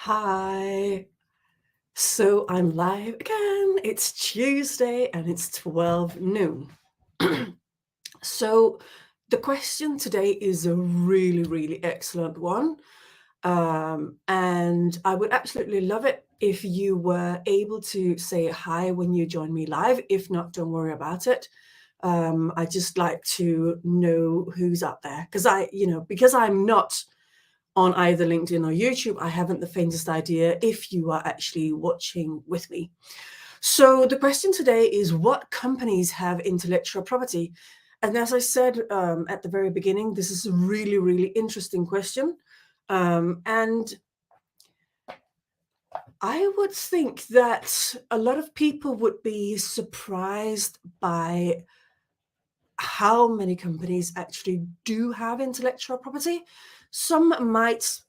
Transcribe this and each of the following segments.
Hi. So I'm live again. It's Tuesday and it's 12 noon. So the question today is a really, really excellent one. And I would absolutely love it if you were able to say hi when you join me live. If not, don't worry about it. I just like to know who's up there because I'm not on either LinkedIn or YouTube, I haven't the faintest idea if you are actually watching with me. So the question today is, what companies have intellectual property? And as I said at the very beginning, this is a really, really interesting question. And I would think that a lot of people would be surprised by how many companies actually do have intellectual property. Some might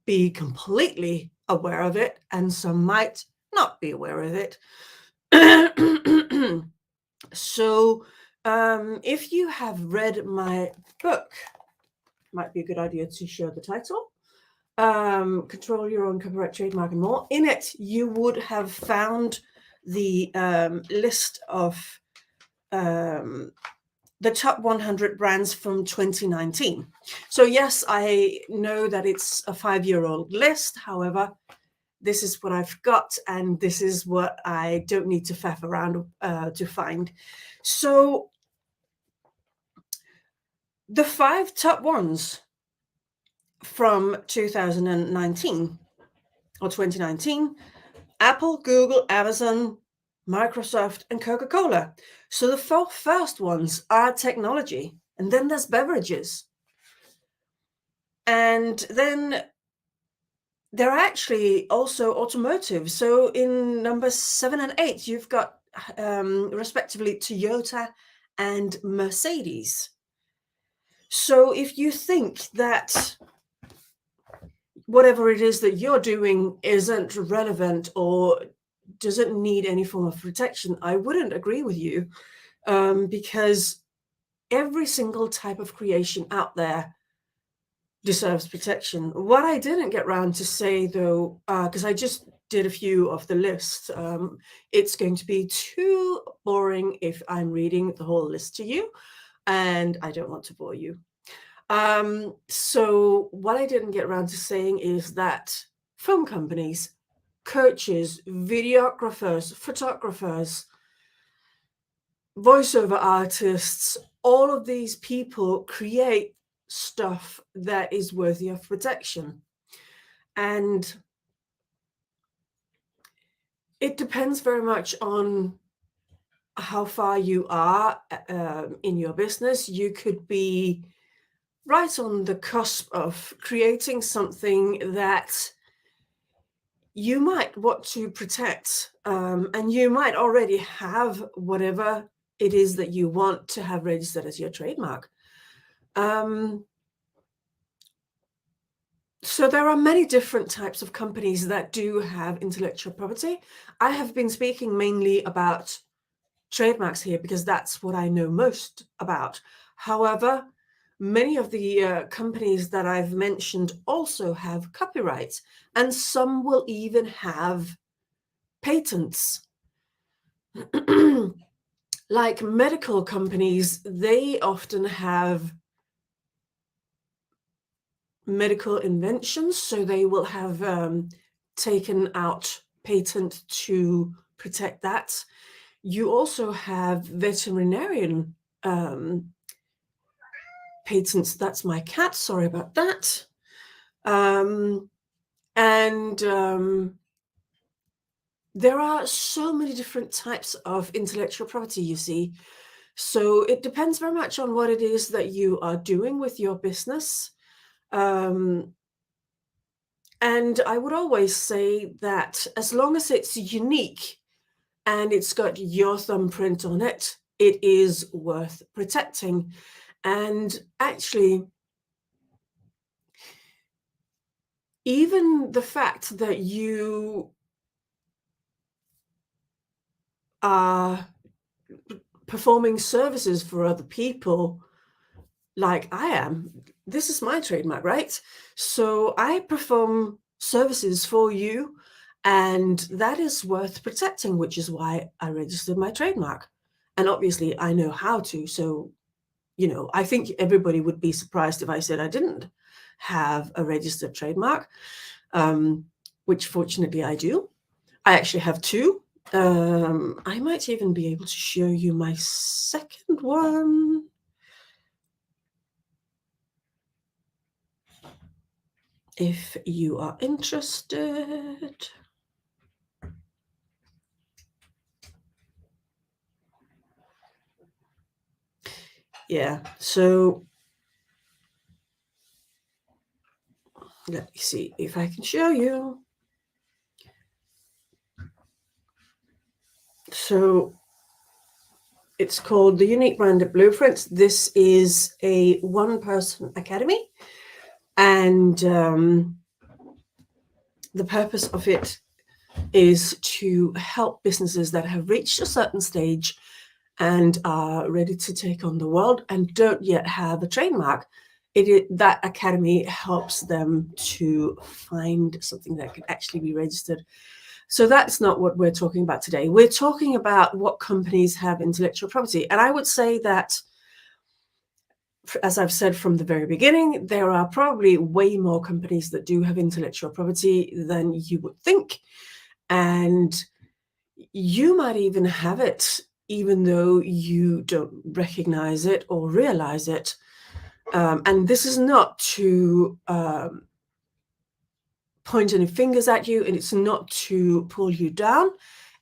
be completely aware of it, and some might not be aware of it. So, if you have read my book, might be a good idea to show the title. Control Your Own Copyright, Trademark, and More. In it, you would have found the list of the top 100 brands from 2019. So yes, I know that it's a 5-year-old list. However, this is what I've got, and this is what I don't need to faff around to find. So the 5 top ones from 2019 or 2019, Apple, Google, Amazon, Microsoft, and Coca-Cola. So the 4 first ones are technology, and then there's beverages. And then they're actually also automotive. So in numbers 7 and 8, you've got respectively Toyota and Mercedes. So if you think that whatever it is that you're doing isn't relevant or doesn't need any form of protection, I wouldn't agree with you, because every single type of creation out there deserves protection. What I didn't get around to say, though, because I just did a few of the list, it's going to be too boring if I'm reading the whole list to you, and I don't want to bore you. So what I didn't get around to saying is that film companies, coaches, videographers, photographers, voiceover artists, all of these people create stuff that is worthy of protection. And it depends very much on how far you are in your business. You could be right on the cusp of creating something that you might want to protect, and you might already have whatever it is that you want to have registered as your trademark. So there are many different types of companies that do have intellectual property. I have been speaking mainly about trademarks here because that's what I know most about. However, many of the companies that I've mentioned also have copyrights, and some will even have patents. Like medical companies, they often have medical inventions, so they will have taken out patent to protect that. You also have veterinarian patents. That's my cat, sorry about that. There are so many different types of intellectual property, you see. So it depends very much on what it is that you are doing with your business. And I would always say that as long as it's unique and it's got your thumbprint on it, it is worth protecting. And actually, even the fact that you are performing services for other people, like I am, this is my trademark, right? So I perform services for you, and that is worth protecting, which is why I registered my trademark. And obviously I know how to, so I think everybody would be surprised if I said I didn't have a registered trademark, which fortunately I do. I actually have two. I might even be able to show you my second one. If you are interested. Yeah, so let me see if I can show you. So it's called the Unique Branded Blueprints. This is a one-person academy, and the purpose of it is to help businesses that have reached a certain stage and are ready to take on the world and don't yet have a trademark. That academy helps them to find something that can actually be registered. So that's not what we're talking about today. We're talking about what companies have intellectual property. And I would say that, as I've said from the very beginning, there are probably way more companies that do have intellectual property than you would think. And you might even have it, even though you don't recognize it or realize it. And this is not to point any fingers at you, and it's not to pull you down.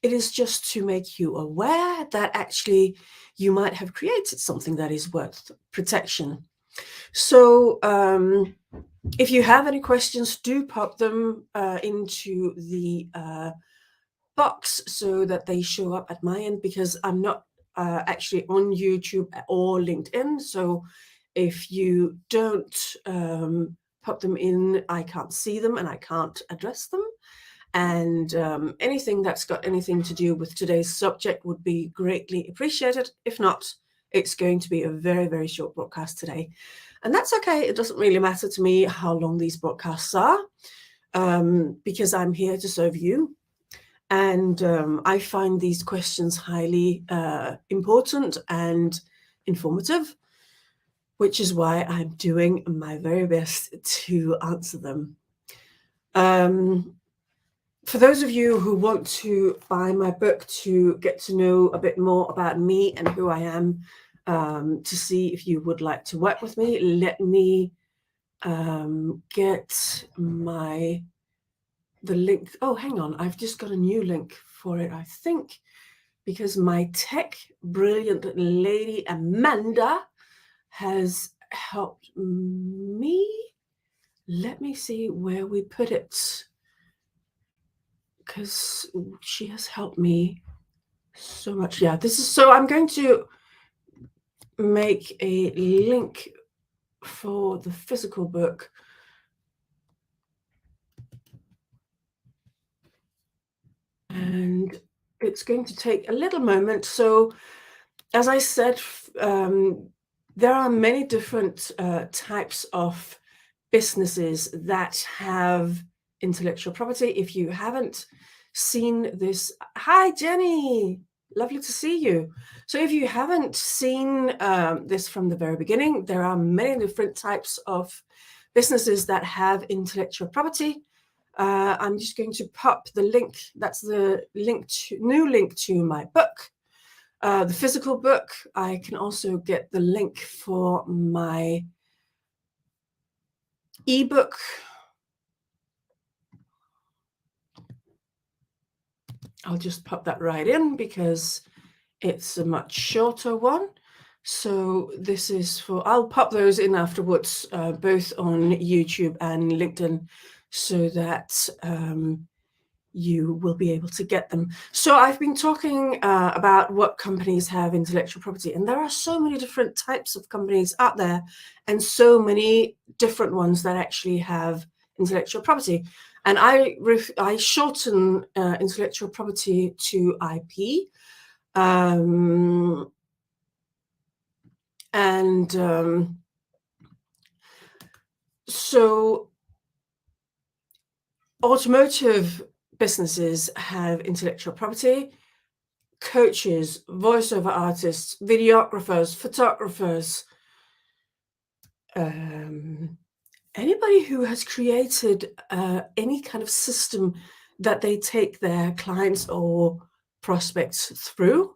It is just to make you aware that actually you might have created something that is worth protection. So if you have any questions, do pop them into the box so that they show up at my end, because I'm not actually on YouTube or LinkedIn. So if you don't pop them in, I can't see them and I can't address them. And anything that's got anything to do with today's subject would be greatly appreciated. If not, it's going to be a very, very short broadcast today. And that's okay. It doesn't really matter to me how long these broadcasts are, because I'm here to serve you. And I find these questions highly important and informative, which is why I'm doing my very best to answer them. For those of you who want to buy my book to get to know a bit more about me and who I am, to see if you would like to work with me, let me get the link. Oh, hang on. I've just got a new link for it, I think, because my tech brilliant lady Amanda has helped me. Let me see where we put it, because she has helped me so much. Yeah, this is, so I'm going to make a link for the physical book. And it's going to take a little moment. So as I said, there are many different types of businesses that have intellectual property. If you haven't seen this, hi Jenny, lovely to see you. So if you haven't seen this from the very beginning, there are many different types of businesses that have intellectual property. I'm just going to pop the link. That's the new link to my book. The physical book. I can also get the link for my ebook. I'll just pop that right in because it's a much shorter one. So this is for, I'll pop those in afterwards, both on YouTube and LinkedIn, so that you will be able to get them. So I've been talking about what companies have intellectual property, and there are so many different types of companies out there, and so many different ones that actually have intellectual property. And I shorten intellectual property to IP. So automotive businesses have intellectual property, coaches, voiceover artists, videographers, photographers, anybody who has created any kind of system that they take their clients or prospects through.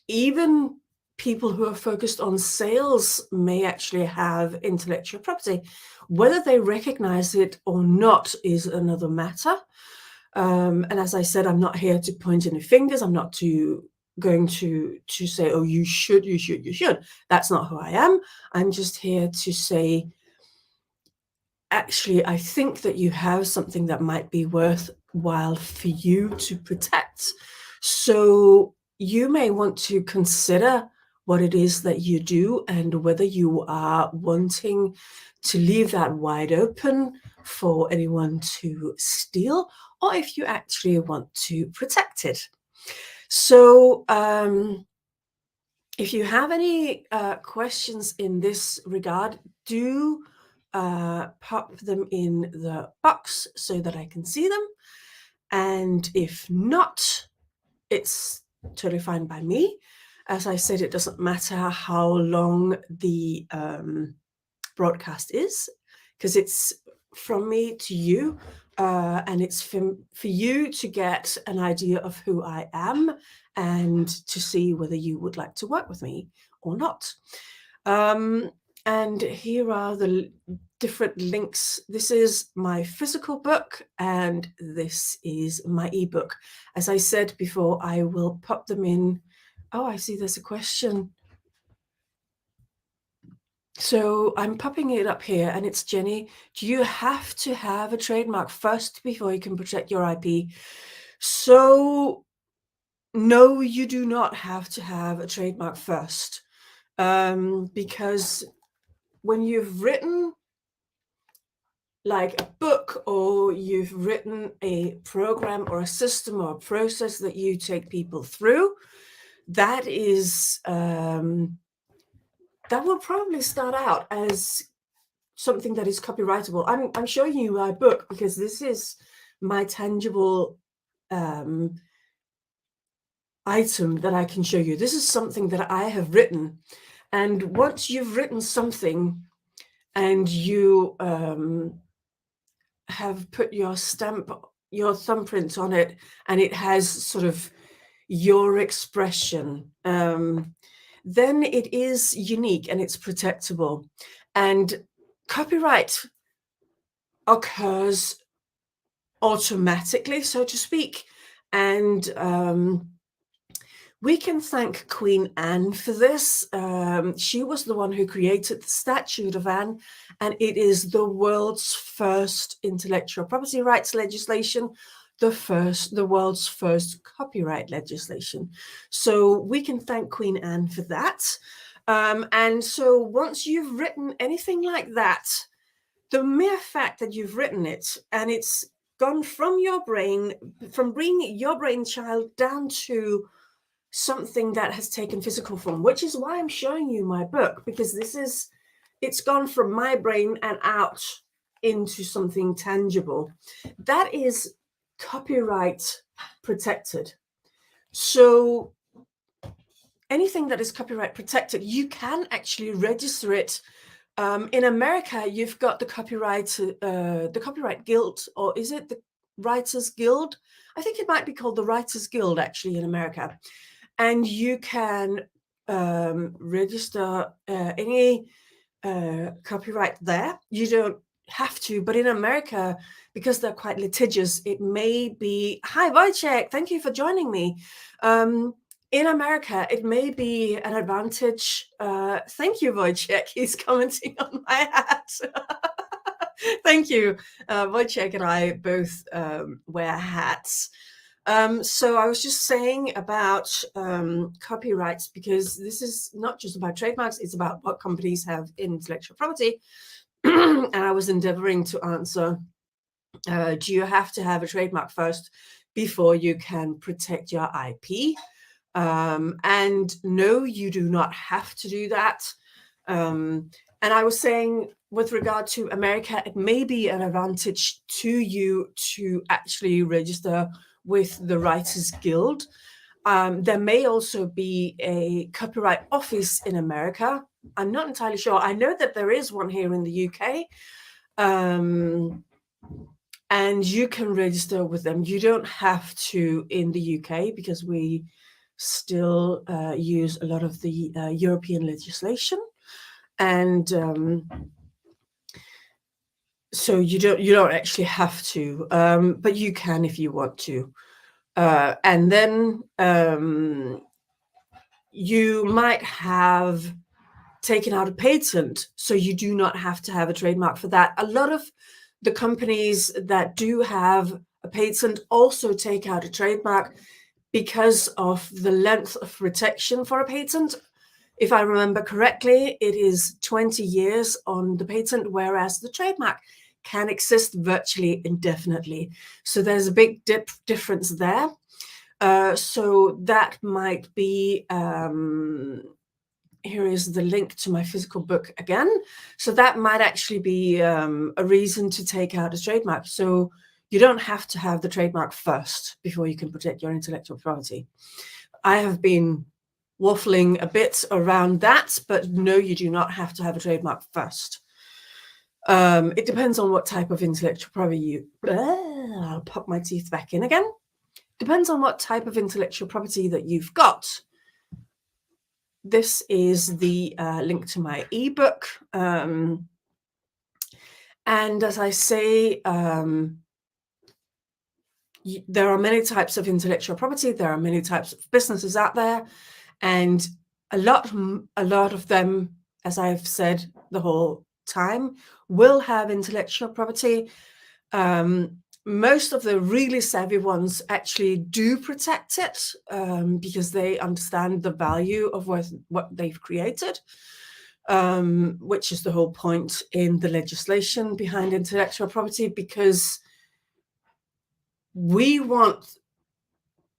Even people who are focused on sales may actually have intellectual property. Whether they recognize it or not is another matter. And as I said, I'm not here to point any fingers. I'm not going to say, oh, you should. That's not who I am. I'm just here to say, actually, I think that you have something that might be worthwhile for you to protect. So you may want to consider what it is that you do and whether you are wanting to leave that wide open for anyone to steal, or if you actually want to protect it. So if you have any questions in this regard, do pop them in the box so that I can see them. And if not, it's totally fine by me. As I said, it doesn't matter how long the broadcast is, because it's from me to you, and it's for you to get an idea of who I am and to see whether you would like to work with me or not. And here are the different links. This is my physical book and this is my ebook. As I said before, I will pop them in. Oh, I see there's a question. So I'm popping it up here, and it's Jenny. Do you have to have a trademark first before you can protect your IP? So no, you do not have to have a trademark first, because when you've written like a book, or you've written a program or a system or a process that you take people through, that is that will probably start out as something that is copyrightable. I'm showing you my book because this is my tangible item that I can show you. This is something that I have written, and once you've written something and you have put your stamp, your thumbprint on it, and it has sort of your expression, then it is unique and it's protectable. And copyright occurs automatically, so to speak. And we can thank Queen Anne for this. She was the one who created the Statute of Anne, and it is the world's first intellectual property rights legislation, the world's first copyright legislation. So we can thank Queen Anne for that. And so once you've written anything like that, the mere fact that you've written it and it's gone from your brain, from bringing your brainchild down to something that has taken physical form, which is why I'm showing you my book, because it's gone from my brain and out into something tangible. That is copyright protected. So anything that is copyright protected, you can actually register it. In America, you've got the Copyright Guild, or is it the Writers Guild? I think it might be called the Writers Guild, actually, in America. And you can register any copyright there. You don't have to, but in America, because they're quite litigious, it may be... Hi, Wojciech, thank you for joining me. In America, it may be an advantage. Thank you, Wojciech. He's commenting on my hat. Thank you. Wojciech and I both wear hats. So I was just saying about copyrights, because this is not just about trademarks, it's about what companies have intellectual property. And I was endeavoring to answer, do you have to have a trademark first before you can protect your IP? And no, you do not have to do that. And And I was saying, with regard to America, it may be an advantage to you to actually register with the Writers Guild. There may also be a copyright office in America. I'm not entirely sure. I know that there is one here in the UK. And you can register with them. You don't have to in the UK, because we still use a lot of the European legislation. And so you don't actually have to, but you can if you want to. And then you might have taken out a patent, so you do not have to have a trademark for that. A lot of the companies that do have a patent also take out a trademark because of the length of protection for a patent. If I remember correctly, it is 20 years on the patent, whereas the trademark can exist virtually indefinitely. So there's a big difference there. So that might be, here is the link to my physical book again. So that might actually be a reason to take out a trademark. So you don't have to have the trademark first before you can protect your intellectual property. I have been waffling a bit around that, but no, you do not have to have a trademark first. It depends on what type of intellectual property you... I'll pop my teeth back in again. Depends on what type of intellectual property that you've got. This is the link to my ebook. And as I say, there are many types of intellectual property. There are many types of businesses out there. And a lot of them, as I've said the whole time, will have intellectual property. Most of the really savvy ones actually do protect it because they understand the value of what they've created, which is the whole point in the legislation behind intellectual property, because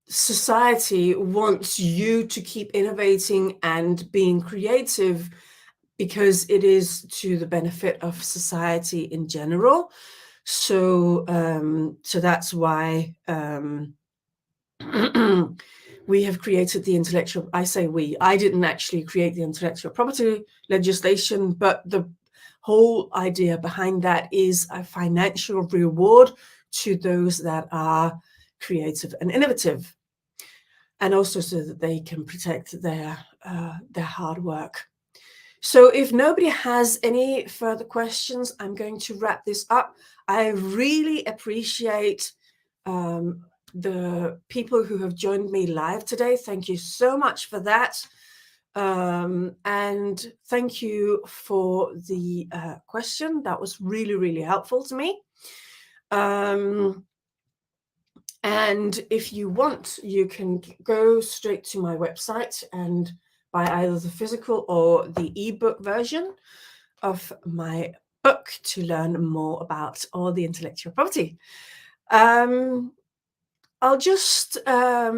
society wants you to keep innovating and being creative, because it is to the benefit of society in general. So that's why we have created the intellectual... I say we. I didn't actually create the intellectual property legislation, but the whole idea behind that is a financial reward to those that are creative and innovative, and also so that they can protect their hard work. So if nobody has any further questions, I'm going to wrap this up. I really appreciate the people who have joined me live today. Thank you so much for that. And thank you for the question. That was really, really helpful to me. And if you want, you can go straight to my website and buy either the physical or the ebook version of my book to learn more about all the intellectual property. I'll just, I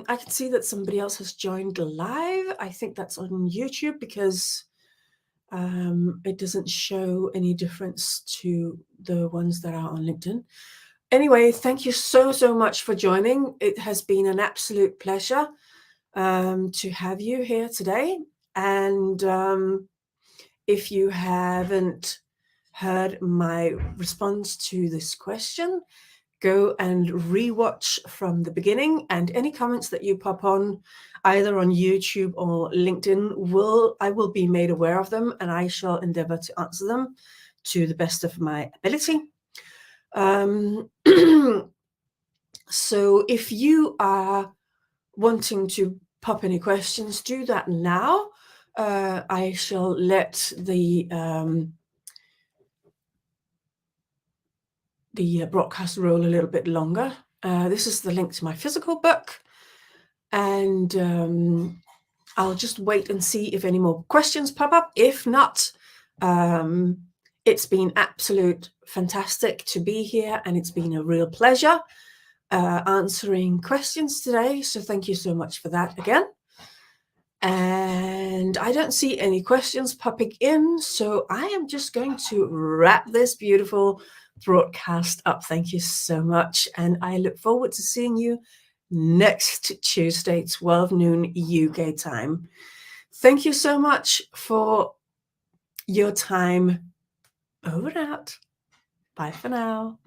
can see that somebody else has joined live. I think that's on YouTube, because it doesn't show any difference to the ones that are on LinkedIn. Anyway, thank you so much for joining. It has been an absolute pleasure to have you here today. And if you haven't heard my response to this question, go and rewatch from the beginning, and any comments that you pop on either on YouTube or LinkedIn, I will be made aware of them, and I shall endeavor to answer them to the best of my ability. So if you are wanting to pop any questions, do that now. I shall let the broadcast roll a little bit longer. This is the link to my physical book, and I'll just wait and see if any more questions pop up. If not, it's been absolute fantastic to be here, and it's been a real pleasure answering questions today. So thank you so much for that again. And I don't see any questions popping in, so I am just going to wrap this beautiful broadcast up. Thank you so much, and I look forward to seeing you next Tuesday, 12 noon UK time. Thank you so much for your time. Over and out. Bye for now.